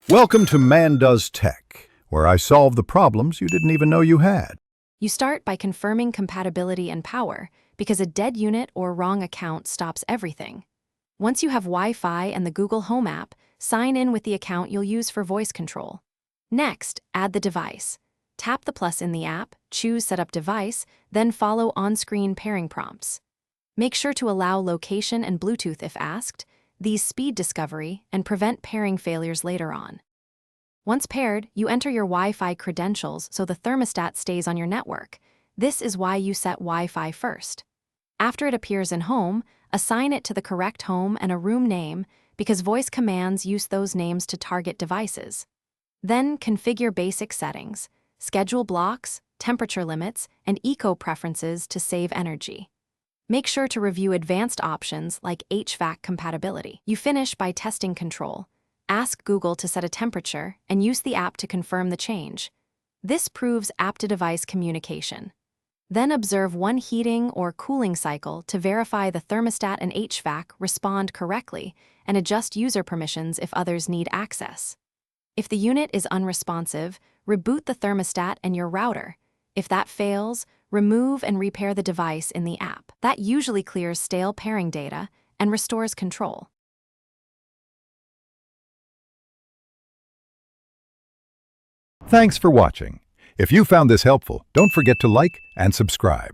Welcome to Man Does Tech, where I solve the problems you didn't even know you had. You start by confirming compatibility and power, because a dead unit or wrong account stops everything. Once you have Wi-Fi and the Google Home app, sign in with the account you'll use for voice control. Next, add the device. Tap the plus in the app, choose Set Up Device, then follow on-screen pairing prompts. Make sure to allow location and Bluetooth if asked. These speed discovery and prevent pairing failures later on. Once paired, you enter your Wi-Fi credentials so the thermostat stays on your network. This is why you set Wi-Fi first. After it appears in Home, assign it to the correct home and a room name, because voice commands use those names to target devices. Then configure basic settings, schedule blocks, temperature limits, and eco preferences to save energy. Make sure to review advanced options like HVAC compatibility. You finish by testing control. Ask Google to set a temperature and use the app to confirm the change. This proves app-to-device communication. Then observe one heating or cooling cycle to verify the thermostat and HVAC respond correctly and adjust user permissions if others need access. If the unit is unresponsive, reboot the thermostat and your router. If that fails, remove and repair the device in the app. That usually clears stale pairing data and restores control. Thanks for watching. If you found this helpful, don't forget to like and subscribe.